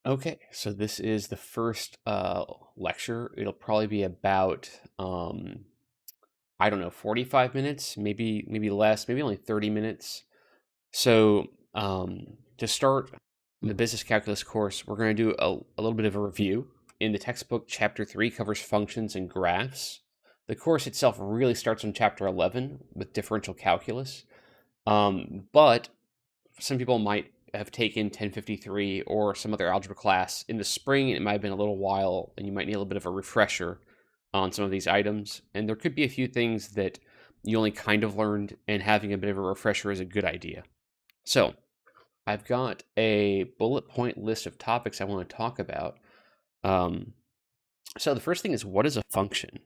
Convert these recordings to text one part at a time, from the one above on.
Okay, so this is the first lecture. It'll probably be about I don't know, 45 minutes, maybe less, maybe only 30 minutes. So, to start the business calculus course, we're going to do a little bit of a review. In the textbook, chapter 3 covers functions and graphs. The course itself really starts on chapter 11 with differential calculus. But some people might have taken 1053 or some other algebra class in the spring. It might have been a little while, and you might need a little bit of a refresher on some of these items. And there could be a few things that you only kind of learned, and having a bit of a refresher is a good idea. So, I've got a bullet point list of topics I want to talk about. Um, so, the first thing is, what is a function?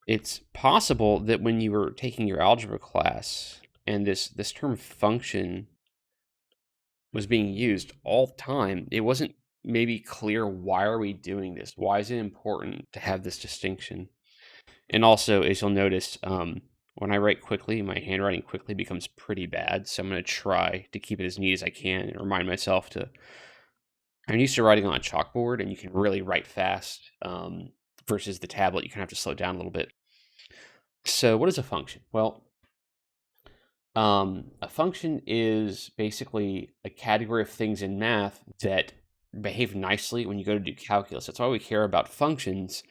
It's possible that when you were taking your algebra class and this term function was being used all the time, it wasn't maybe clear, why are we doing this? Why is it important to have this distinction? And also, as you'll notice, when I write quickly, my handwriting quickly becomes pretty bad. So I'm going to try to keep it as neat as I can and remind myself to. I'm used to writing on a chalkboard, and you can really write fast, versus the tablet. You kind of have to slow down a little bit. So, what is a function? Well, a function is basically a category of things in math that behave nicely when you go to do calculus. That's why we care about functions.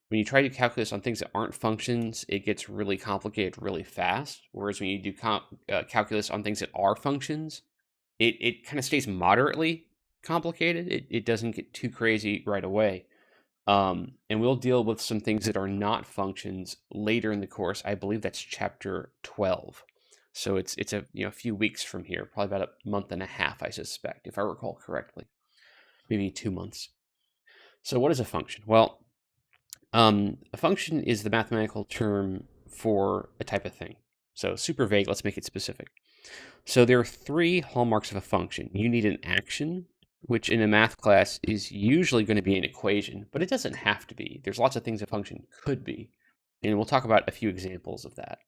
When you try to do calculus on things that aren't functions, it gets really complicated really fast. Whereas when you do calculus on things that are functions, it kind of stays moderately complicated. It doesn't get too crazy right away. And we'll deal with some things that are not functions later in the course. I believe that's chapter 12. So it's a few weeks from here, probably about a month and a half, I suspect, if I recall correctly. Maybe 2 months. So what is a function? Well, a function is the mathematical term for a type of thing. So super vague, let's make it specific. So there are three hallmarks of a function. You need an action, which in a math class is usually going to be an equation, but it doesn't have to be. There's lots of things a function could be, and we'll talk about a few examples of that.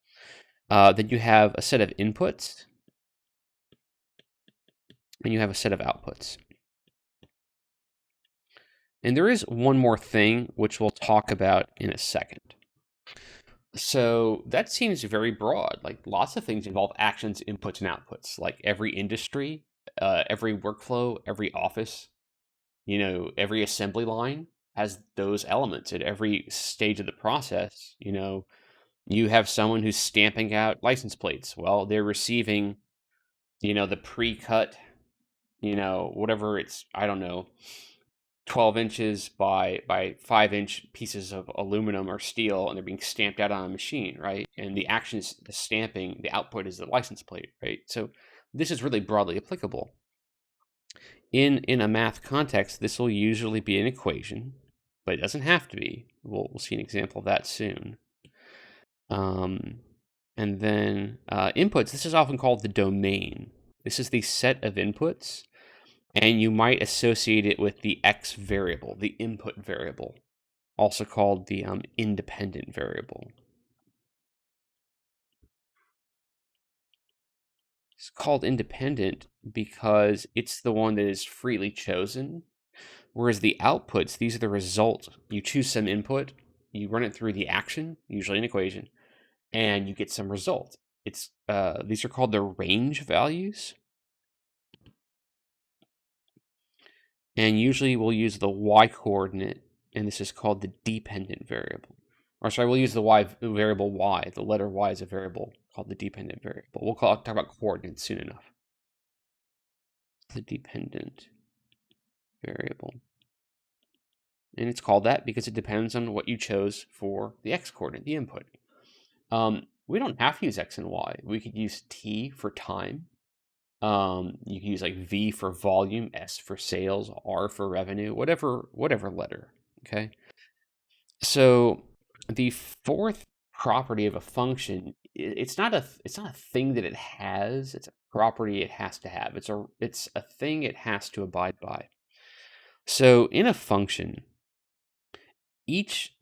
Then you have a set of inputs, and you have a set of outputs. And there is one more thing, which we'll talk about in a second. So that seems very broad. Like lots of things involve actions, inputs, and outputs. Like every industry, every workflow, every office, every assembly line has those elements at every stage of the process. You have someone who's stamping out license plates. Well, they're receiving, the pre-cut, whatever it's, I don't know, 12 inches by 5-inch pieces of aluminum or steel, and they're being stamped out on a machine, right? And the action is the stamping, the output is the license plate, right? So this is really broadly applicable. In a math context, this will usually be an equation, but it doesn't have to be. We'll see an example of that soon. And then inputs, this is often called the domain. This is the set of inputs, and you might associate it with the x variable, the input variable, also called the independent variable. It's called independent because it's the one that is freely chosen, whereas the outputs, these are the results. You choose some input, you run it through the action, usually an equation, and you get some result. These are called the range values. And usually we'll use the y coordinate, and this is called the dependent variable. Or sorry, we'll use the variable y. The letter y is a variable called the dependent variable. We'll talk about coordinates soon enough. The dependent variable. And it's called that because it depends on what you chose for the x coordinate, the input. We don't have to use x and y. We could use t for time. You can use like V for volume, S for sales, R for revenue, whatever letter. Okay. So the fourth property of a function, it's not a thing that it has. It's a property it has to have. It's a thing it has to abide by. So in a function, each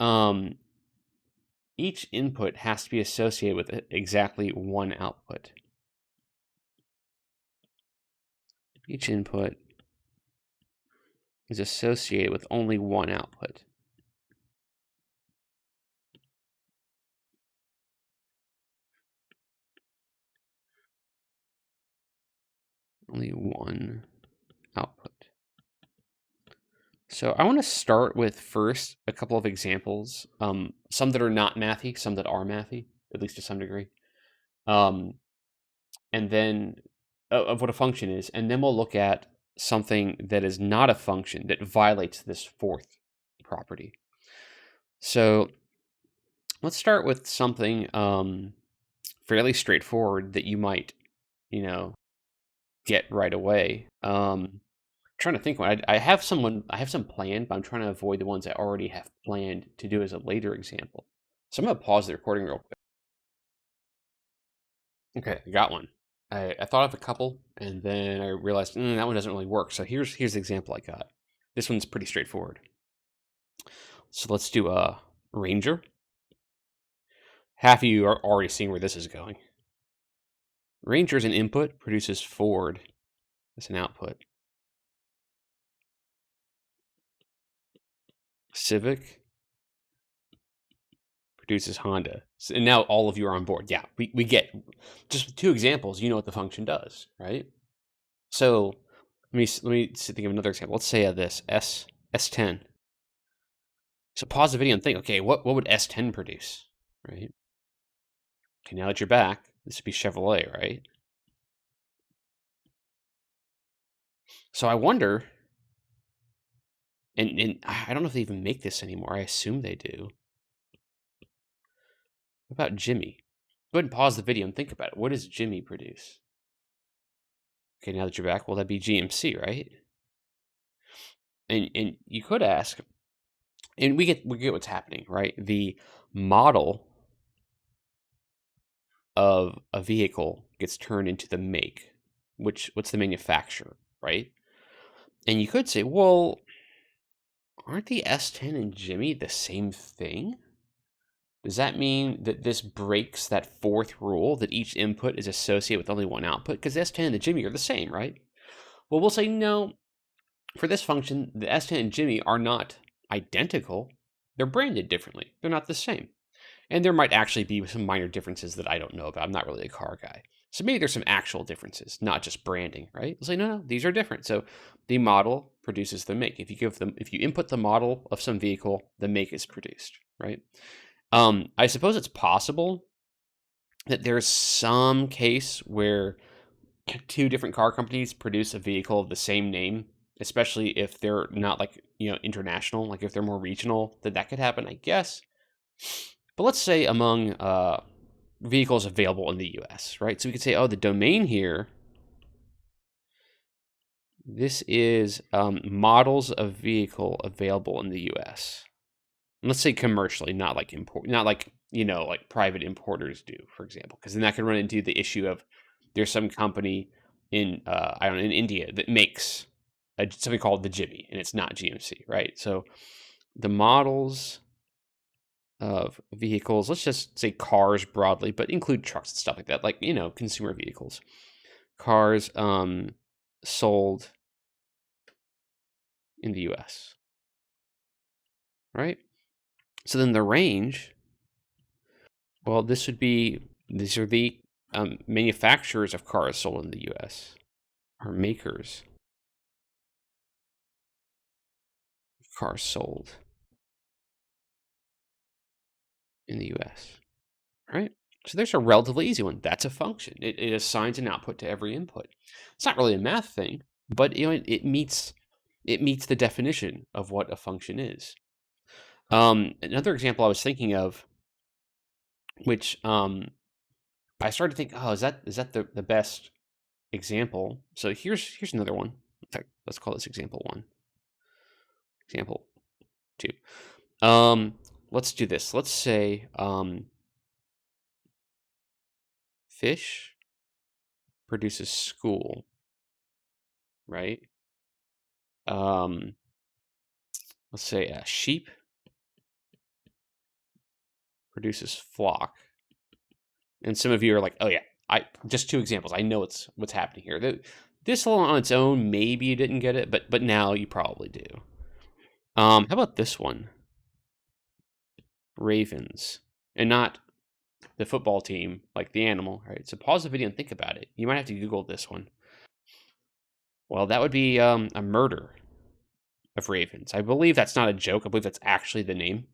input has to be associated with exactly one output. Each input is associated with only one output. Only one output. So I want to start with first a couple of examples, some that are not mathy, some that are mathy, at least to some degree, and then of what a function is, and then we'll look at something that is not a function that violates this fourth property. So let's start with something fairly straightforward that you might, get right away. Trying to think when I have some planned, but I'm trying to avoid the ones I already have planned to do as a later example. So I'm gonna pause the recording real quick. Okay, I got one. I thought of a couple, and then I realized that one doesn't really work. So here's the example I got. This one's pretty straightforward. So let's do a Ranger. Half of you are already seeing where this is going. Ranger is an input, produces Ford as an output. Civic produces Honda. So, and now all of you are on board. Yeah, we get just two examples. You know what the function does, right? So let me think of another example. Let's say this S10. So pause the video and think. Okay, what would S10 produce, right? Okay, now that you're back, this would be Chevrolet, right? So I wonder, and I don't know if they even make this anymore. I assume they do. What about Jimmy? Go ahead and pause the video and think about it. What does Jimmy produce? Okay, now that you're back, well, that'd be GMC, right? And you could ask, and we get what's happening, right? The model of a vehicle gets turned into the make, what's the manufacturer, right? And you could say, well, aren't the S10 and Jimmy the same thing? Does that mean that this breaks that fourth rule that each input is associated with only one output? Because the S10 and the Jimmy are the same, right? Well, we'll say no. For this function, the S10 and Jimmy are not identical. They're branded differently. They're not the same. And there might actually be some minor differences that I don't know about. I'm not really a car guy. So maybe there's some actual differences, not just branding, right? We'll say, no, these are different. So the model produces the make. If you input the model of some vehicle, the make is produced, right? I suppose it's possible that there's some case where two different car companies produce a vehicle of the same name, especially if they're not international, like if they're more regional, that could happen, I guess. But let's say among vehicles available in the US, right? So we could say, oh, the domain here, this is models of vehicle available in the US. And let's say commercially, not like like private importers do, for example, because then that could run into the issue of there's some company in I don't know, in India that makes something called the Jimmy, and it's not GMC, right? So the models of vehicles, let's just say cars broadly, but include trucks and stuff like that, like consumer vehicles, cars sold in the US, right? So then the range, well, these are the manufacturers of cars sold in the US, or makers of cars sold in the US, right? So there's a relatively easy one. That's a function. It assigns an output to every input. It's not really a math thing, but it meets the definition of what a function is. Another example I was thinking of, which I started to think, oh, is that the best example? So here's another one. In fact, let's call this example 1. Example 2. Let's do this. Let's say fish produces school, right? Let's say sheep produces flock. And some of you are like, oh yeah, I just 2 examples. I know what's happening here. This alone on its own, maybe you didn't get it, but now you probably do. How about this one? Ravens. And not the football team, like the animal, right? So pause the video and think about it. You might have to Google this one. Well, that would be a murder of ravens. I believe that's not a joke. I believe that's actually the name.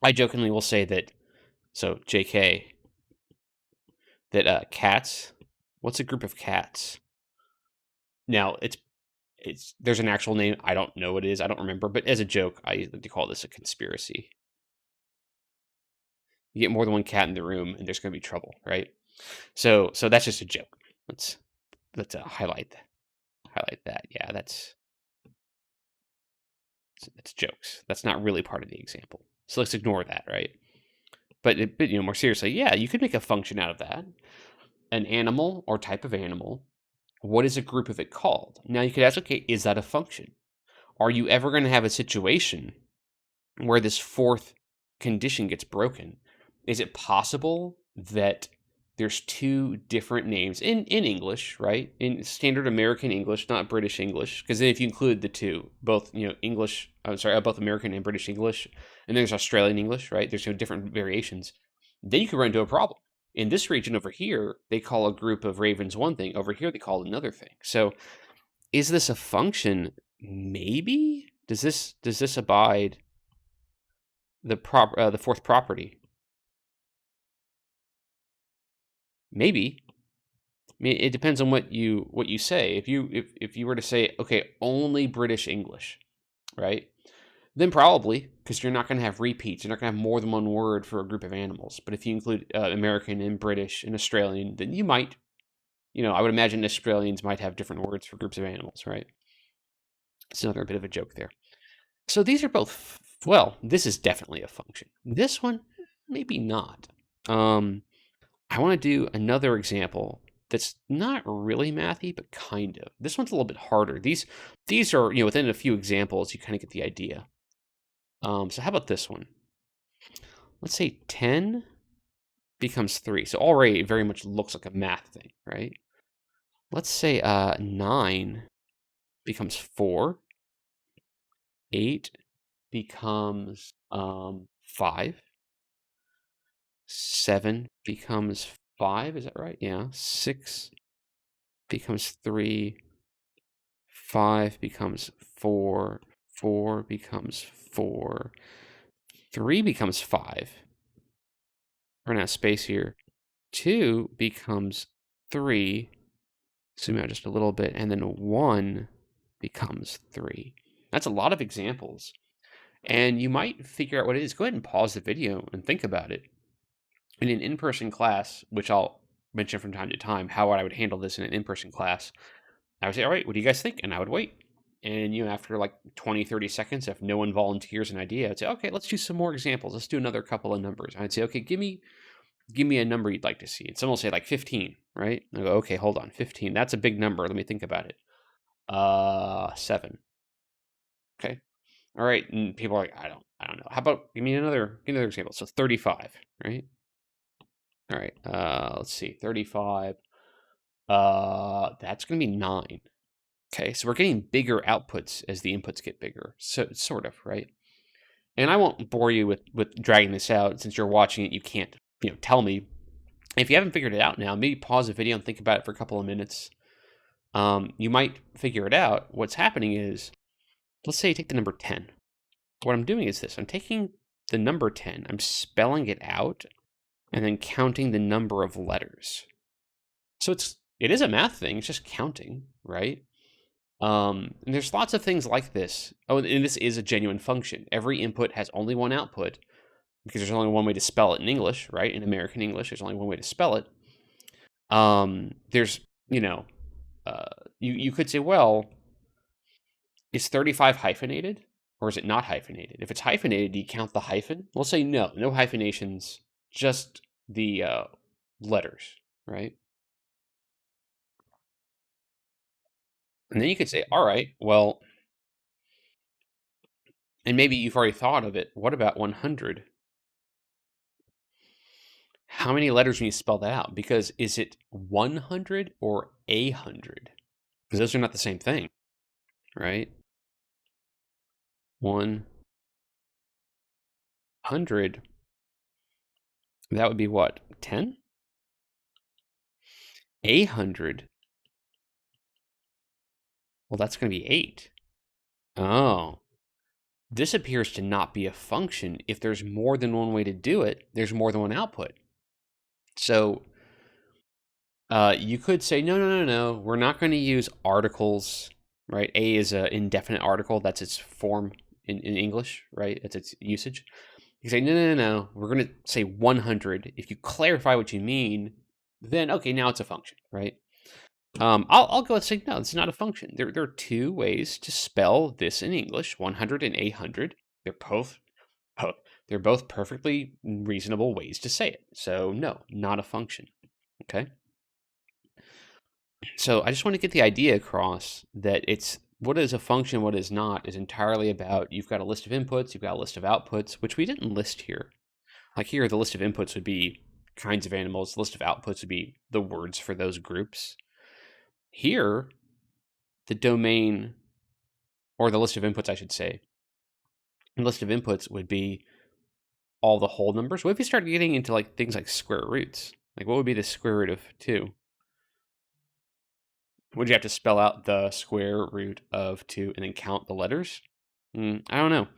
I jokingly will say that, so JK, that cats, what's a group of cats? Now, there's an actual name. I don't know what it is. I don't remember. But as a joke, I like to call this a conspiracy. You get more than one cat in the room, and there's going to be trouble, right? So that's just a joke. Let's highlight that. Yeah, that's jokes. That's not really part of the example. So let's ignore that, right? But more seriously, yeah, you could make a function out of that. An animal or type of animal. What is a group of it called? Now you could ask, okay, is that a function? Are you ever going to have a situation where this fourth condition gets broken? Is it possible that there's two different names in English, right? In standard American English, not British English, because then if you include the two, both English, both American and British English, and there's Australian English, right? There's different variations. Then you could run into a problem. In this region over here, they call a group of ravens one thing. Over here, they call it another thing. So, is this a function? Maybe. Does this abide the fourth property? Maybe. I mean, it depends on what you say. If you were to say, okay, only British English, right? Then probably, because you're not going to have repeats. You're not going to have more than one word for a group of animals. But if you include American and British and Australian, then you might, I would imagine Australians might have different words for groups of animals, right? It's another bit of a joke there. So these are both, well, this is definitely a function. This one, maybe not. I want to do another example that's not really mathy, but kind of. This one's a little bit harder. These are, within a few examples, you kind of get the idea. So how about this one? Let's say 10 becomes 3. So already it very much looks like a math thing, right? Let's say 9 becomes 4. 8 becomes 5. 7 becomes 5. Is that right? Yeah. 6 becomes 3. 5 becomes 4. 4 becomes 4. 3 becomes 5. Run out of space here. 2 becomes 3. Zoom out just a little bit. And then 1 becomes 3. That's a lot of examples. And you might figure out what it is. Go ahead and pause the video and think about it. In an in-person class, which I'll mention from time to time, how I would handle this in an in-person class, I would say, all right, what do you guys think? And I would wait. And, after like 20, 30 seconds, if no one volunteers an idea, I'd say, okay, let's do some more examples. Let's do another couple of numbers. I'd say, okay, give me a number you'd like to see. And someone will say like 15, right? And I go, okay, hold on, 15. That's a big number. Let me think about it. 7. Okay. All right. And people are like, I don't know. How about give me another example? So 35, right? All right. Let's see. 35. That's going to be 9. Okay, so we're getting bigger outputs as the inputs get bigger. So sort of, right? And I won't bore you with dragging this out. Since you're watching it, you can't, tell me. If you haven't figured it out now, maybe pause the video and think about it for a couple of minutes. You might figure it out. What's happening is, let's say you take the number 10. What I'm doing is this. I'm taking the number 10, I'm spelling it out, and then counting the number of letters. So it is a math thing. It's just counting, right? And there's lots of things like this. Oh, and this is a genuine function. Every input has only one output because there's only one way to spell it in English, right? In American English, there's only one way to spell it. There's, you could say, well, is 35 hyphenated or is it not hyphenated? If it's hyphenated, do you count the hyphen? We'll say no hyphenations, just the letters, right? And then you could say, all right, well, and maybe you've already thought of it. What about 100? How many letters when you spell that out? Because is it 100 or 100? because those are not the same thing, right? 100, that would be what? 10? 800, well, that's going to be 8. Oh, this appears to not be a function. If there's more than one way to do it, there's more than one output. So you could say, no, we're not going to use articles, right? A is an indefinite article. That's its form in English, right? That's its usage. You say, no, we're going to say 100. If you clarify what you mean, then, okay, now it's a function, right? I'll go and say, no, it's not a function. There are two ways to spell this in English, 100 and 800. They're both perfectly reasonable ways to say it. So no, not a function, okay? So I just want to get the idea across that it's what is a function, what is not, is entirely about you've got a list of inputs, you've got a list of outputs, which we didn't list here. Like here, the list of inputs would be kinds of animals, the list of outputs would be the words for those groups. Here, the domain, or the list of inputs, I should say, the list of inputs would be all the whole numbers. What if you start getting into like things like square roots? Like what would be the square root of 2? Would you have to spell out the square root of 2 and then count the letters? I don't know.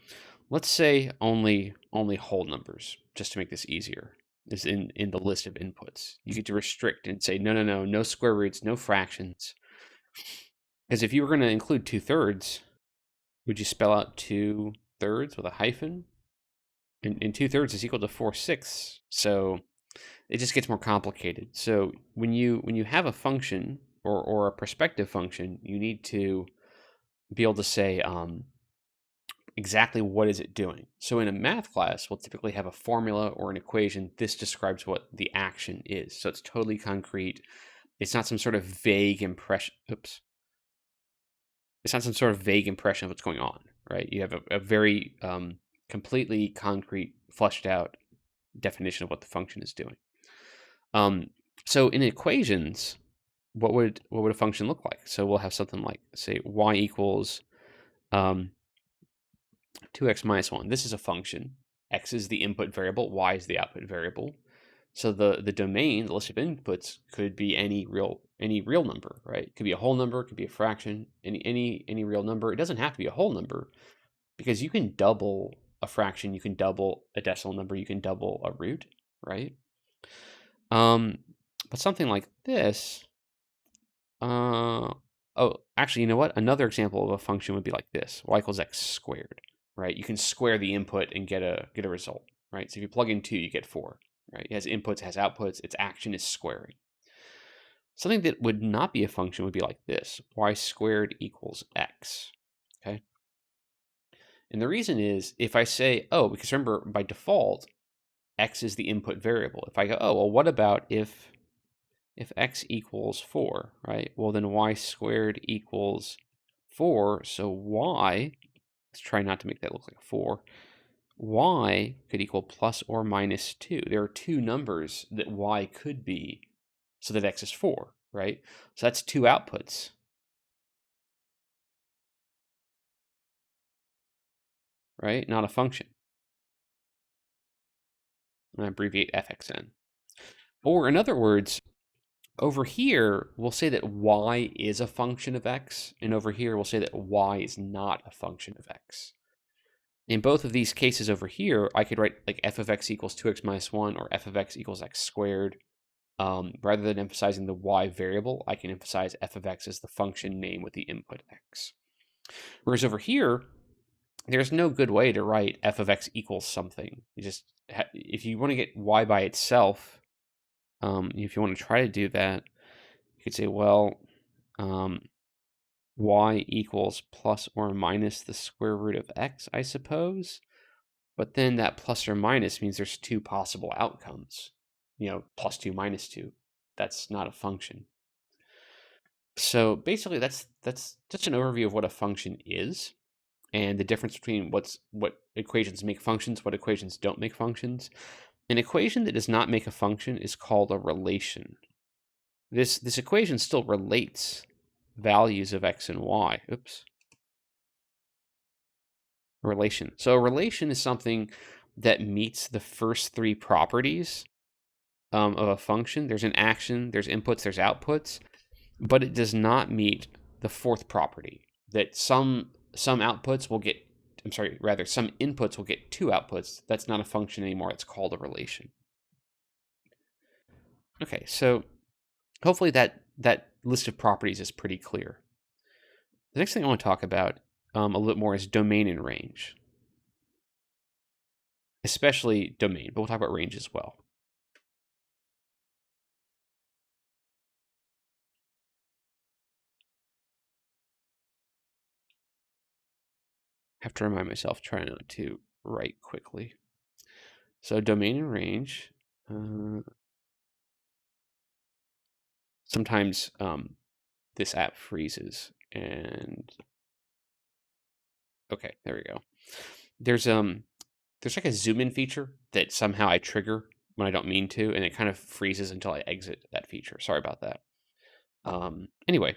Let's say only whole numbers, just to make this easier, is in the list of inputs. You get to restrict and say, no square roots, no fractions. Because if you were going to include 2/3, would you spell out 2/3 with a hyphen? And 2/3 is equal to 4/6. So it just gets more complicated. So when you have a function or a perspective function, you need to be able to say exactly what is it doing. So in a math class, we'll typically have a formula or an equation. This describes what the action is. So it's totally concrete. It's not some sort of vague impression. It's not some sort of vague impression of what's going on, right? You have a very completely concrete, fleshed out definition of what the function is doing. So in equations, what would a function look like? So we'll have something like, say, y equals 2x minus 1. This is a function. X is the input variable, y is the output variable. So the domain, the list of inputs, could be any real number, right? It could be a whole number, it could be a fraction, any real number. It doesn't have to be a whole number, because you can double a fraction, you can double a decimal number, you can double a root, right? But something like this, oh, actually, you know what? Another example of a function would be like this: y equals x squared, right? You can square the input and get a result, right? So if you plug in 2, you get 4, right? It has inputs, it has outputs. Its action is squaring. Something that would not be a function would be like this: y squared equals x, okay? And the reason is, if I say, oh, because remember, by default, x is the input variable. If I go, oh, well, what about if x equals 4, right? Well, then y squared equals 4. So y, let's try not to make that look like a 4. Y could equal plus or minus 2. There are two numbers that y could be so that x is 4, right? So that's two outputs. Right? Not a function. I abbreviate fxn. Or in other words, over here, we'll say that y is a function of x, and over here, we'll say that y is not a function of x. In both of these cases over here, I could write like f of x equals 2x minus 1 or f of x equals x squared. Rather than emphasizing the y variable, I can emphasize f of x as the function name with the input x. Whereas over here, there's no good way to write f of x equals something. You just if you want to get y by itself, if you want to try to do that, you could say, well, y equals plus or minus the square root of x, I suppose. But then that plus or minus means there's two possible outcomes. Plus 2, minus 2. That's not a function. So basically, that's just an overview of what a function is, and the difference between what equations make functions, what equations don't make functions. An equation that does not make a function is called a relation. This equation still relates values of x and y. Oops. A relation. So a relation is something that meets the first three properties of a function. There's an action, there's inputs, there's outputs, but it does not meet the fourth property, that some outputs will get, some inputs will get two outputs. That's not a function anymore. It's called a relation. Okay, so hopefully that list of properties is pretty clear. The next thing I want to talk about a little more is domain and range. Especially domain, but we'll talk about range as well. Have to remind myself, try not to write quickly. So domain and range. Sometimes this app freezes, and okay, there we go. There's like a zoom in feature that somehow I trigger when I don't mean to, and it kind of freezes until I exit that feature. Sorry about that. Anyway,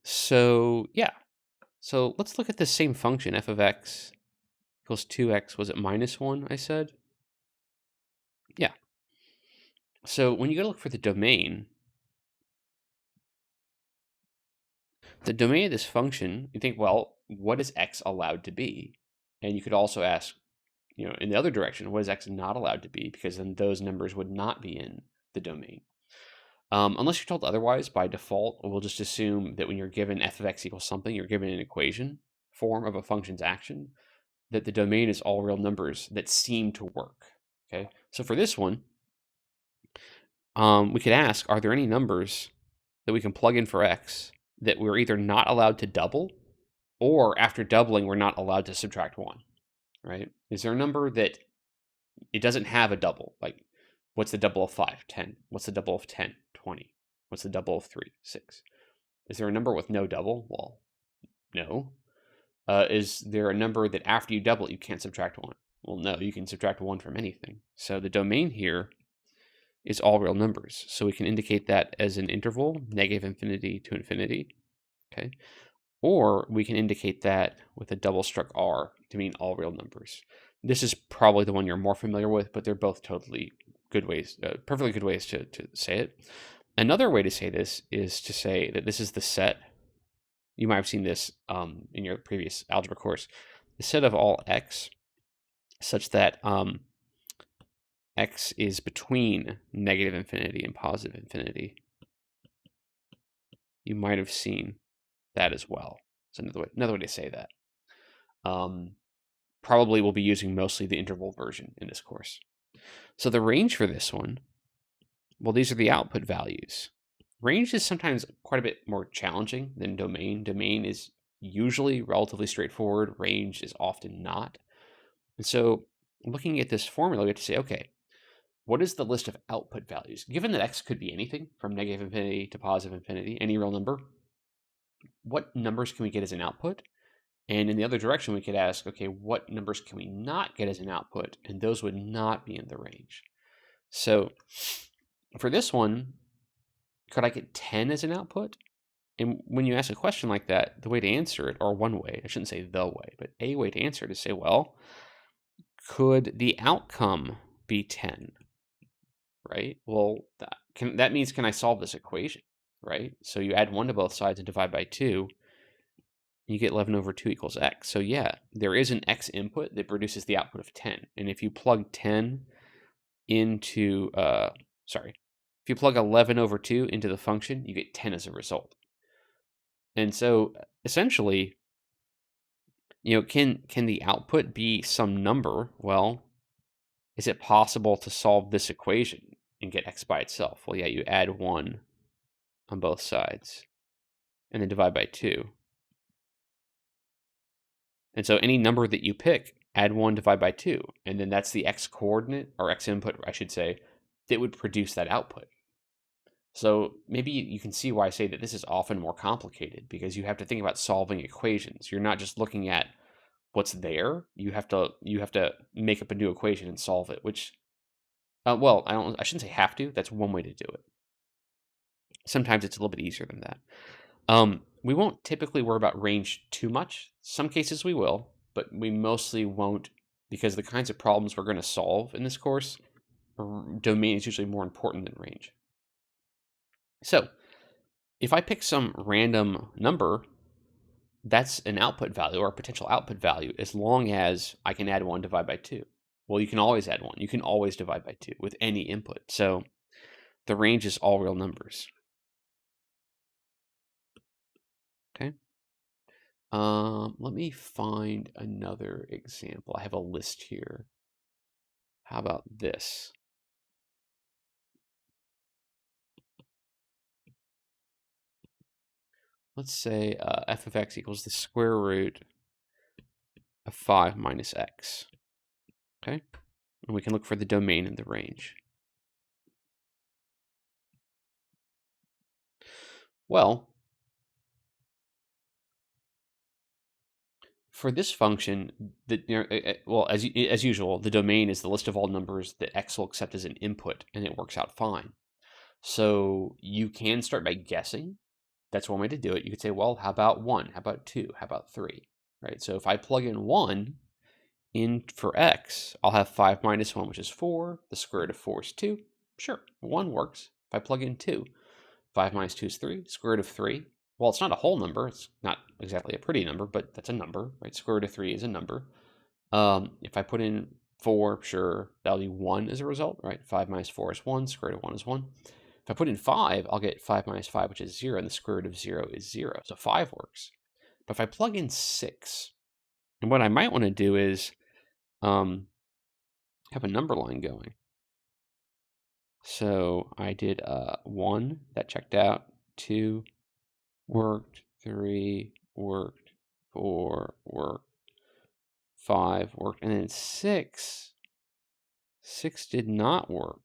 so yeah, so let's look at the same function, f of x equals 2x. Was it minus 1, I said? Yeah. So when you go to look for the domain of this function, you think, well, what is x allowed to be? And you could also ask, in the other direction, what is x not allowed to be? Because then those numbers would not be in the domain. Unless you're told otherwise, by default, we'll just assume that when you're given f of x equals something, you're given an equation form of a function's action, that the domain is all real numbers that seem to work. Okay, so for this one, we could ask, are there any numbers that we can plug in for x that we're either not allowed to double, or after doubling, we're not allowed to subtract 1, right? Is there a number that it doesn't have a double? Like, what's the double of 5? 10. What's the double of 10? 20. What's the double of 3? 6. Is there a number with no double? Well, no. Is there a number that after you double, you can't subtract 1? Well, no, you can subtract 1 from anything. So the domain here is all real numbers. So we can indicate that as an interval, negative infinity to infinity, okay? Or we can indicate that with a double struck R to mean all real numbers. This is probably the one you're more familiar with, but they're both totally good ways, perfectly good ways to say it. Another way to say this is to say that this is the set. You might have seen this in your previous algebra course. The set of all x such that x is between negative infinity and positive infinity. You might have seen that as well. So another way to say that. Probably we'll be using mostly the interval version in this course. So the range for this one, well, these are the output values. Range is sometimes quite a bit more challenging than domain. Domain is usually relatively straightforward. Range is often not. And so looking at this formula, we have to say, okay, what is the list of output values? Given that x could be anything from negative infinity to positive infinity, any real number, what numbers can we get as an output? And in the other direction, we could ask, okay, what numbers can we not get as an output? And those would not be in the range. So for this one, could I get 10 as an output? And when you ask a question like that, the way to answer it, or one way, I shouldn't say the way, but a way to answer it is say, well, could the outcome be 10? Right? Well, that means, can I solve this equation? Right? So you add 1 to both sides and divide by 2, you get 11 over 2 equals x. So yeah, there is an x input that produces the output of 10. And if you plug 10 into, if you plug 11 over 2 into the function, you get 10 as a result. And so essentially, can the output be some number? Well, is it possible to solve this equation and get x by itself? Well, yeah, you add 1 on both sides and then divide by 2. And so any number that you pick, add 1, divide by 2, and then that's the x coordinate, or x input, I should say, that would produce that output. So maybe you can see why I say that this is often more complicated, because you have to think about solving equations. You're not just looking at what's there. You have to make up a new equation and solve it, which, I shouldn't say have to. That's one way to do it. Sometimes it's a little bit easier than that. We won't typically worry about range too much. Some cases we will, but we mostly won't because the kinds of problems we're going to solve in this course, domain is usually more important than range. So if I pick some random number, that's an output value or a potential output value as long as I can add 1, divide by 2. Well, you can always add 1. You can always divide by 2 with any input. So the range is all real numbers. Okay. Let me find another example. I have a list here. How about this? Let's say f of x equals the square root of 5 minus x. Okay? And we can look for the domain and the range. Well, for this function, as usual, the domain is the list of all numbers that x will accept as an input, and it works out fine. So you can start by guessing. That's one way to do it. You could say, well, how about 1? How about 2? How about 3? Right? So if I plug in 1 in for x, I'll have 5 minus 1, which is 4. The square root of 4 is 2. Sure, 1 works. If I plug in 2, 5 minus 2 is 3. Square root of 3, well, it's not a whole number. It's not exactly a pretty number, but that's a number, right? Square root of 3 is a number. If I put in 4, sure, that'll be 1 as a result, right? 5 minus 4 is 1. Square root of 1 is 1. If I put in 5, I'll get 5 minus 5, which is 0, and the square root of 0 is 0. So 5 works. But if I plug in 6, and what I might want to do is have a number line going. So I did 1, that checked out. 2 worked. 3 worked. 4 worked. 5 worked. And then 6 did not work.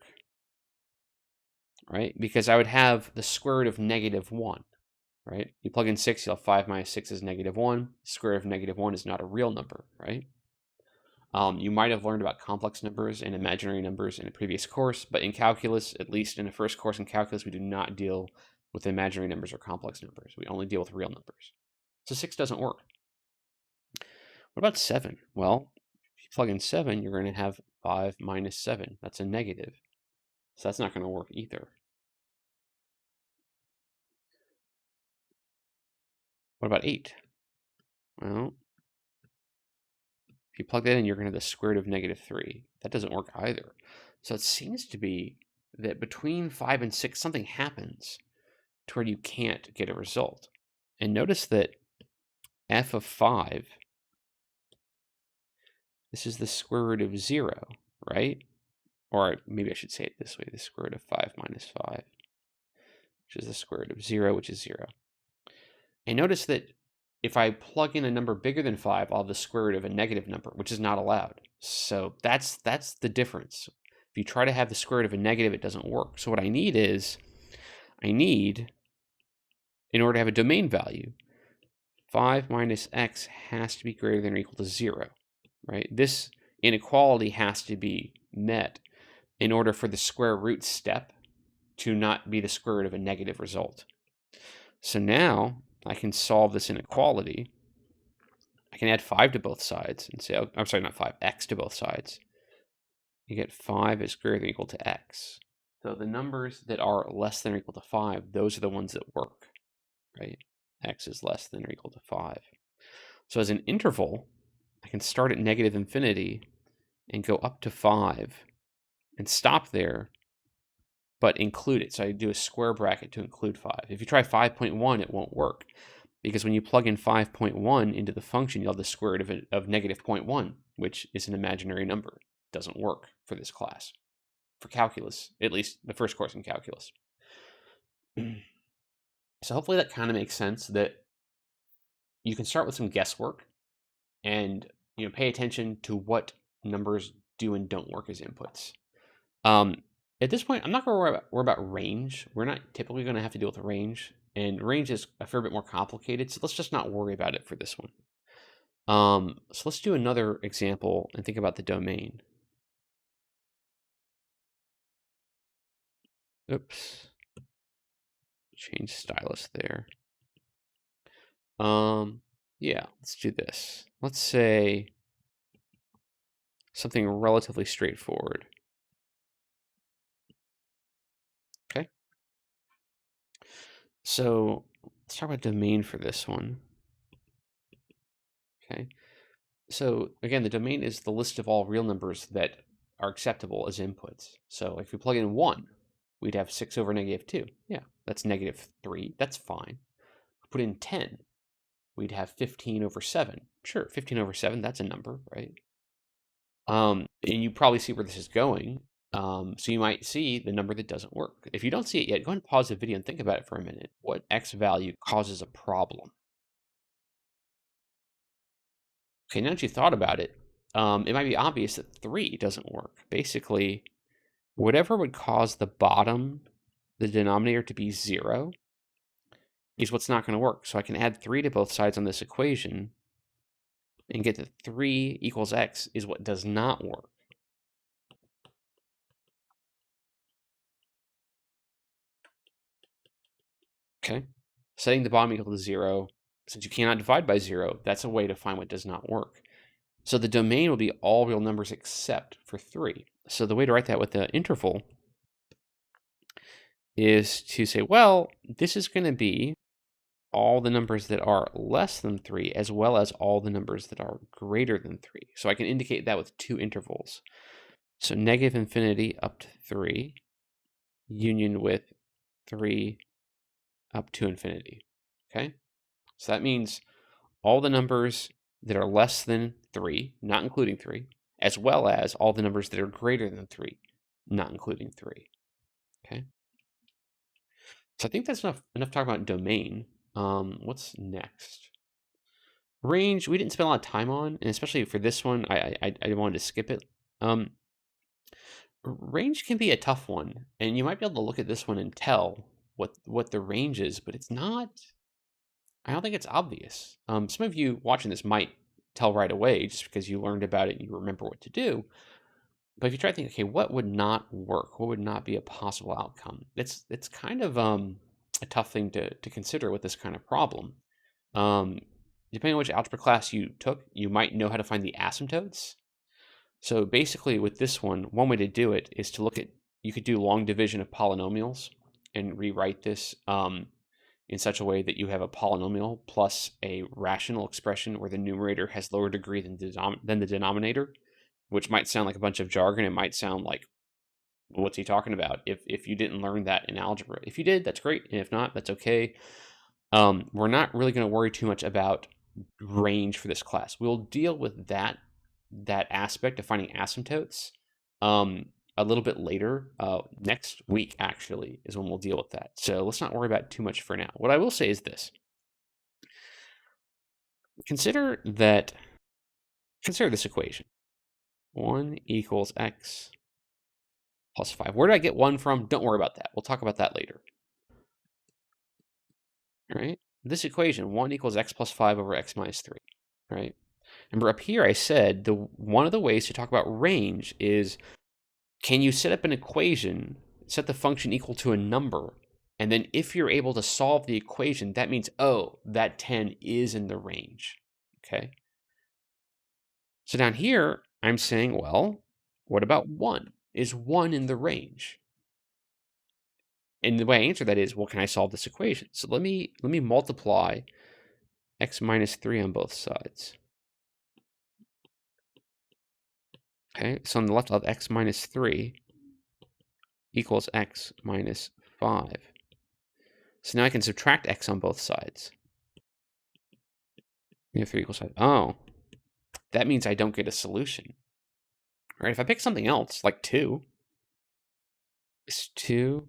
Right? Because I would have the square root of negative 1. Right? You plug in 6, you'll have 5 minus 6 is negative 1. Square root of negative 1 is not a real number, right? You might have learned about complex numbers and imaginary numbers in a previous course, but in calculus, at least in the first course in calculus, we do not deal with imaginary numbers or complex numbers. We only deal with real numbers. So 6 doesn't work. What about 7? Well, if you plug in 7, you're going to have 5 minus 7. That's a negative. So that's not going to work either. What about 8? Well, if you plug that in, you're going to have the square root of negative 3. That doesn't work either. So it seems to be that between 5 and 6, something happens to where you can't get a result. And notice that f of 5, this is the square root of 0, right? Or maybe I should say it this way, the square root of 5 minus 5, which is the square root of 0, which is 0. And notice that if I plug in a number bigger than 5, I'll have the square root of a negative number, which is not allowed. So that's the difference. If you try to have the square root of a negative, it doesn't work. So what I need is, in order to have a domain value, 5 minus x has to be greater than or equal to 0, right? This inequality has to be met in order for the square root step to not be the square root of a negative result. So now I can solve this inequality. I can add 5 to both sides and say, I'm sorry, not 5, x to both sides. You get 5 is greater than or equal to x. So the numbers that are less than or equal to 5, those are the ones that work, right? X is less than or equal to 5. So as an interval, I can start at negative infinity and go up to 5 and stop there, but include it. So I do a square bracket to include 5. If you try 5.1, it won't work, because when you plug in 5.1 into the function, you'll have the square root of negative 0.1, which is an imaginary number. It doesn't work for this class, for calculus, at least the first course in calculus. So hopefully that kind of makes sense, that you can start with some guesswork and pay attention to what numbers do and don't work as inputs. At this point, I'm not going to worry about range. We're not typically going to have to deal with range, and range is a fair bit more complicated, so let's just not worry about it for this one. So let's do another example and think about the domain. Oops. change stylus there. Yeah, let's do this. Let's say something relatively straightforward. Okay. So let's talk about domain for this one. Okay. So again, the domain is the list of all real numbers that are acceptable as inputs. So if we plug in 1, we'd have 6 over -2. Yeah, that's -3. That's fine. Put in 10, we'd have 15 over 7. Sure, 15 over 7, that's a number, right? And you probably see where this is going. So you might see the number that doesn't work. If you don't see it yet, go ahead and pause the video and think about it for a minute. What X value causes a problem? Okay, now that you've thought about it, it might be obvious that 3 doesn't work. Basically, whatever would cause the bottom, the denominator, to be 0 is what's not going to work. So I can add 3 to both sides on this equation and get that 3 equals X is what does not work. Okay, setting the bottom equal to 0, since you cannot divide by 0, that's a way to find what does not work. So the domain will be all real numbers except for 3. So the way to write that with the interval is to say, well, this is going to be all the numbers that are less than 3 as well as all the numbers that are greater than 3. So I can indicate that with 2 intervals. So negative infinity up to 3, union with 3 up to infinity. Okay? So that means all the numbers that are less than 3, not including 3, as well as all the numbers that are greater than 3, not including 3. Okay? So I think that's enough talk about domain. What's next? Range, we didn't spend a lot of time on, and especially for this one, I wanted to skip it. Range can be a tough one, and you might be able to look at this one and tell what the range is, but it's not. I don't think it's obvious. Some of you watching this might tell right away just because you learned about it and you remember what to do. But if you try to think, okay, what would not work? What would not be a possible outcome? It's kind of a tough thing to consider with this kind of problem. Um, Depending on which algebra class you took, you might know how to find the asymptotes. So basically, with this one way to do it is to look at, you could do long division of polynomials and rewrite this in such a way that you have a polynomial plus a rational expression where the numerator has lower degree than the denominator, which might sound like a bunch of jargon. It might sound like, what's he talking about? If you didn't learn that in algebra. If you did, that's great. And if not, that's okay. We're not really going to worry too much about range for this class. We'll deal with that aspect of finding asymptotes a little bit later. Next week, actually, is when we'll deal with that. So let's not worry about it too much for now. What I will say is this. Consider this equation. 1 equals x plus 5. Where did I get 1 from? Don't worry about that. We'll talk about that later. All right? This equation, 1 equals x plus 5 over x minus 3. Right? Remember, up here I said one of the ways to talk about range is, can you set up an equation, set the function equal to a number, and then if you're able to solve the equation, that means, oh, that 10 is in the range. Okay? So down here, I'm saying, well, what about 1? Is 1 in the range? And the way I answer that is, well, can I solve this equation? So let me multiply x minus 3 on both sides. Okay, so on the left, I'll have x minus 3 equals x minus 5. So now I can subtract x on both sides. We have 3 equals 5. Oh, that means I don't get a solution. All right, if I pick something else, like 2, is 2,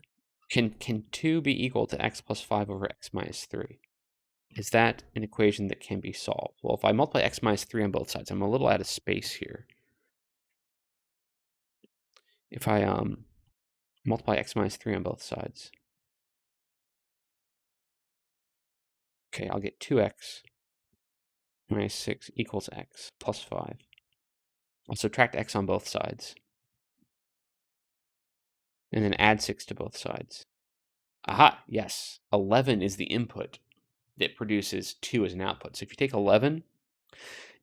can 2 be equal to x plus 5 over x minus 3? Is that an equation that can be solved? Well, if I multiply x minus 3 on both sides, I'm a little out of space here. If I multiply x minus 3 on both sides, okay, I'll get 2x minus 6 equals x plus 5. I'll subtract x on both sides, and then add 6 to both sides. Aha, yes. 11 is the input that produces 2 as an output. So if you take 11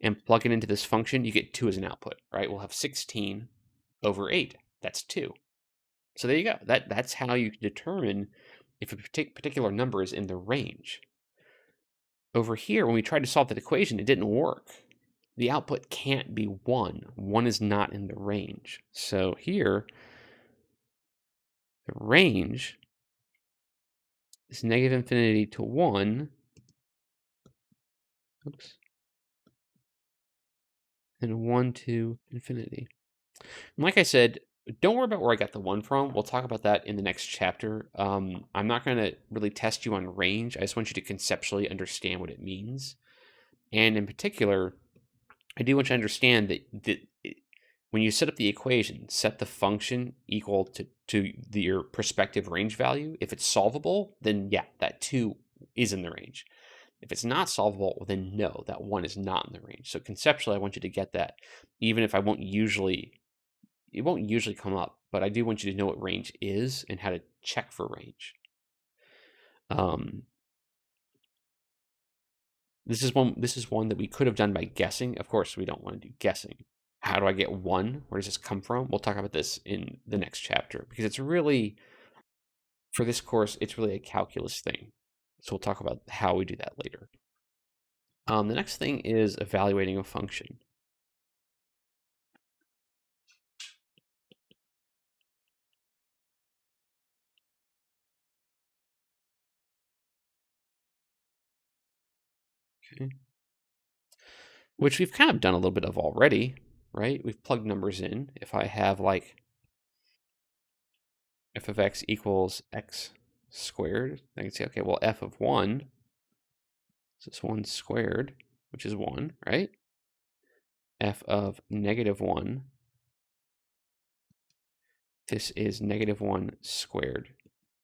and plug it into this function, you get 2 as an output, right? We'll have 16 over 8. That's 2. So there you go. That's how you determine if a particular number is in the range. Over here, when we tried to solve that equation, it didn't work. The output can't be 1. 1 is not in the range. So here, the range is negative infinity to 1. Oops. And 1 to infinity. And like I said, don't worry about where I got the 1 from. We'll talk about that in the next chapter. I'm not going to really test you on range. I just want you to conceptually understand what it means. And in particular, I do want you to understand that when you set up the equation, set the function equal to your prospective range value. If it's solvable, then yeah, that 2 is in the range. If it's not solvable, then no, that 1 is not in the range. So conceptually, I want you to get that, even if it won't usually come up, but I do want you to know what range is and how to check for range. This is one that we could have done by guessing. Of course, we don't want to do guessing. How do I get 1? Where does this come from? We'll talk about this in the next chapter because it's really, for this course, it's really a calculus thing. So we'll talk about how we do that later. The next thing is evaluating a function. Okay. Which we've kind of done a little bit of already, right? We've plugged numbers in. If I have like f of x equals x squared, I can say, okay, well, f of 1, so it's 1 squared, which is 1, right? F of negative 1, this is negative 1 squared,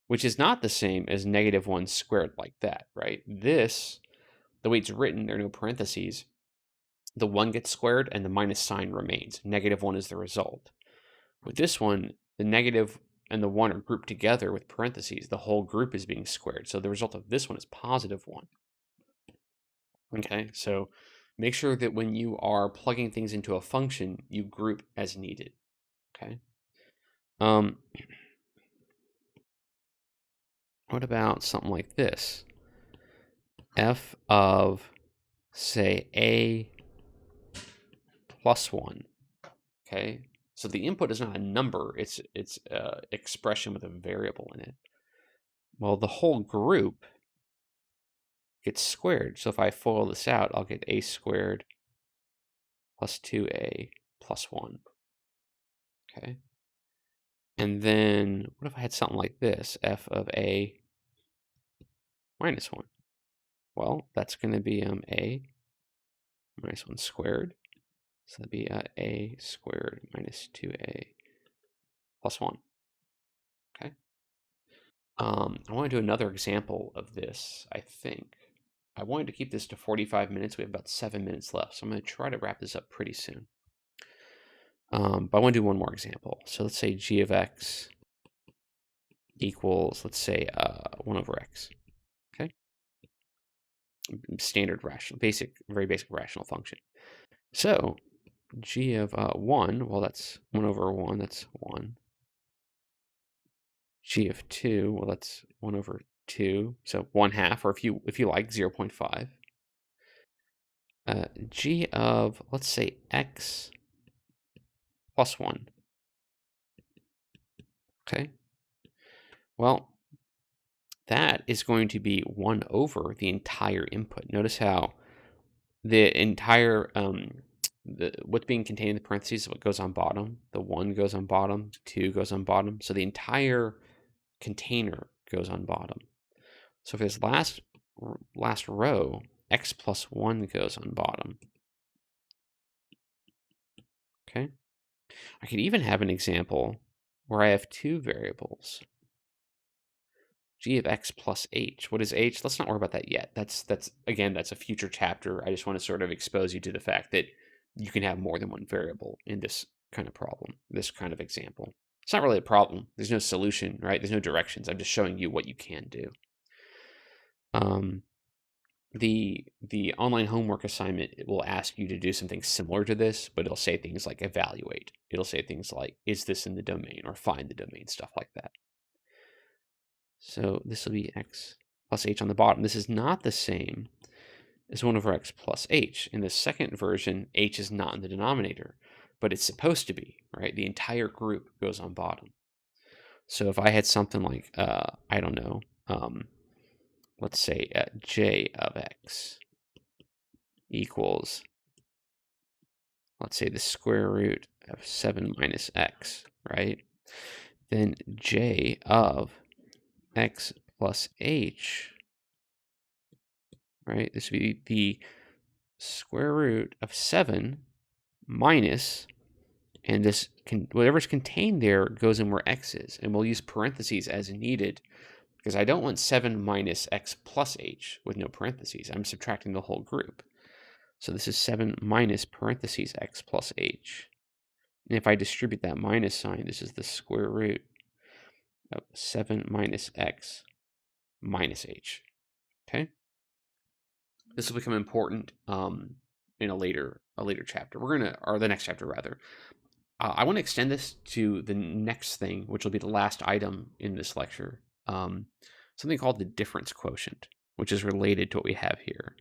which is not the same as negative 1 squared like that, right? This, the way it's written, there are no parentheses. The 1 gets squared and the minus sign remains. Negative 1 is the result. With this one, the negative and the 1 are grouped together with parentheses. The whole group is being squared. So the result of this one is positive 1. Okay, so make sure that when you are plugging things into a function, you group as needed. Okay. What about something like this? F of, say, a plus 1. Okay, so the input is not a number, it's an expression with a variable in it. Well, the whole group gets squared. So if I FOIL this out, I'll get a squared plus 2a plus 1. Okay. And then what if I had something like this? F of a minus 1. Well, that's going to be a minus 1 squared. So that'd be a squared minus 2a plus 1. Okay. I want to do another example of this, I think. I wanted to keep this to 45 minutes. We have about 7 minutes left, so I'm going to try to wrap this up pretty soon. But I want to do one more example. So let's say g of x equals, let's say, 1 over x. Okay? Standard rational, very basic rational function. So g of 1, well, that's 1 over 1, that's 1. G of 2, well, that's 1 over 2, so 1/2, or if you like, 0.5. G of, let's say, x plus 1. Okay. Well, that is going to be 1 over the entire input. Notice how the entire, what's being contained in the parentheses is what goes on bottom. The 1 goes on bottom, 2 goes on bottom. So the entire container goes on bottom. So for this last row, x plus 1 goes on bottom. Okay. I could even have an example where I have 2 variables. G of x plus h. What is h? Let's not worry about that yet. That's again, that's a future chapter. I just want to sort of expose you to the fact that you can have more than one variable in this kind of problem, this kind of example. It's not really a problem. There's no solution, right? There's no directions. I'm just showing you what you can do. The online homework assignment will ask you to do something similar to this, but it'll say things like evaluate. It'll say things like, is this in the domain, or find the domain, stuff like that. So this will be x plus h on the bottom. This is not the same as 1 over x plus h. In the second version, h is not in the denominator, but it's supposed to be, right? The entire group goes on bottom. So if I had something like, I don't know, let's say j of x equals, let's say the square root of 7 minus x, right? Then j of x plus h, right? This would be the square root of 7 minus, and this whatever's contained there goes in where x is, and we'll use parentheses as needed because I don't want 7 minus x plus h with no parentheses. I'm subtracting the whole group. So this is 7 minus parentheses x plus h. And if I distribute that minus sign, this is the square root of 7 minus x minus h. Okay? This will become important in a later chapter. Or the next chapter rather. I want to extend this to the next thing, which will be the last item in this lecture. Something called the difference quotient, which is related to what we have here.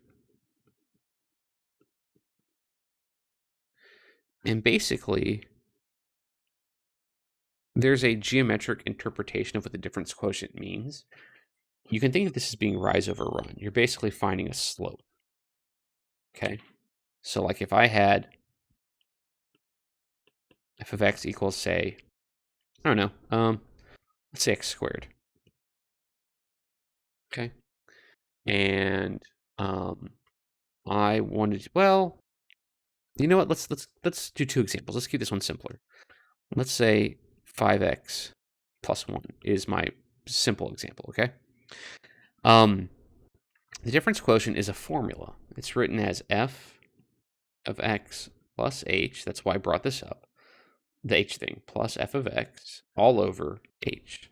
And basically, there's a geometric interpretation of what the difference quotient means. You can think of this as being rise over run. You're basically finding a slope. Okay? So like if I had f of x equals, say, I don't know, let's say x squared. Okay? And I wanted to, well, you know what? Let's do 2 examples. Let's keep this one simpler. Let's say 5x plus 1 is my simple example, okay? The difference quotient is a formula. It's written as f of x plus h, that's why I brought this up, the h thing, plus f of x all over h.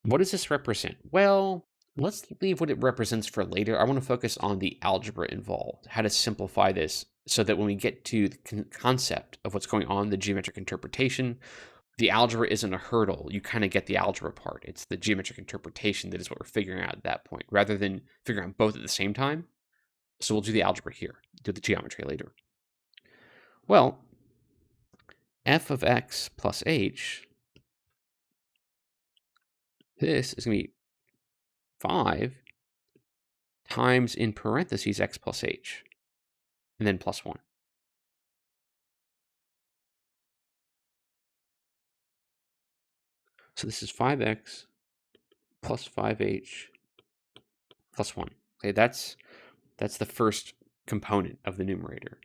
What does this represent? Well, let's leave what it represents for later. I want to focus on the algebra involved, how to simplify this so that when we get to the concept of what's going on, the geometric interpretation, the algebra isn't a hurdle. You kind of get the algebra part. It's the geometric interpretation that is what we're figuring out at that point, rather than figuring out both at the same time. So we'll do the algebra here, do the geometry later. Well, f of x plus h, this is going to be 5 times, in parentheses, x plus h, and then plus 1. So this is 5x plus 5h plus 1. Okay, that's the first component of the numerator.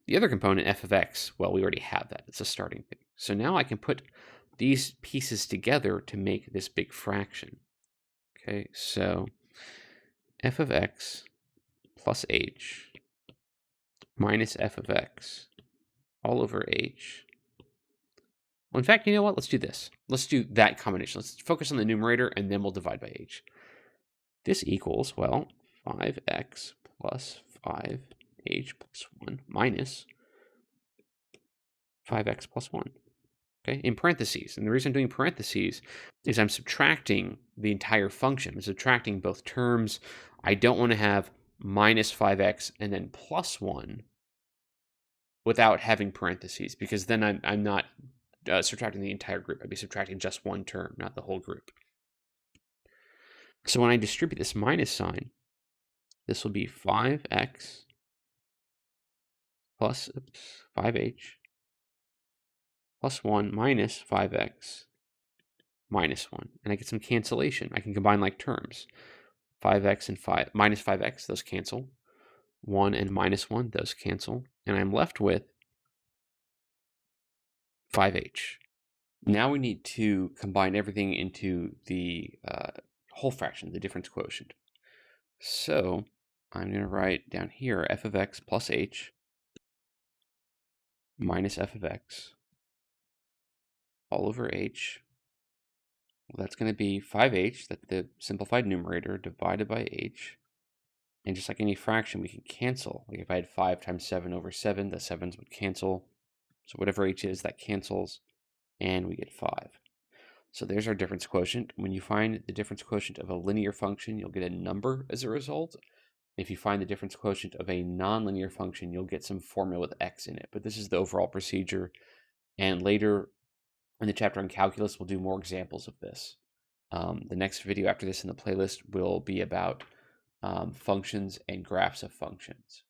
The other component, f of x, well, we already have that. It's a starting thing. So now I can put these pieces together to make this big fraction. Okay, so f of x plus h minus f of x all over h. Well, in fact, you know what? Let's do this. Let's do that combination. Let's focus on the numerator, and then we'll divide by h. This equals, well, 5x plus 5h plus 1 minus 5x plus 1. Okay, in parentheses. And the reason I'm doing parentheses is I'm subtracting the entire function. I'm subtracting both terms. I don't want to have minus 5x and then plus 1 without having parentheses, because then I'm not subtracting the entire group. I'd be subtracting just one term, not the whole group. So when I distribute this minus sign, this will be 5x plus 5h plus 1 minus 5x minus 1. And I get some cancellation. I can combine like terms. 5x and 5 minus 5x, those cancel. 1 and minus 1, those cancel. And I'm left with 5h. Now we need to combine everything into the whole fraction, the difference quotient. So I'm going to write down here f of x plus h minus f of x all over h. Well, that's going to be 5h, that's the simplified numerator, divided by h. And just like any fraction, we can cancel. Like if I had 5 times 7 over 7, the 7s would cancel. So whatever h is, that cancels, and we get 5. So there's our difference quotient. When you find the difference quotient of a linear function, you'll get a number as a result. If you find the difference quotient of a nonlinear function, you'll get some formula with x in it. But this is the overall procedure. And later in the chapter on calculus, we'll do more examples of this. The next video after this in the playlist will be about functions and graphs of functions.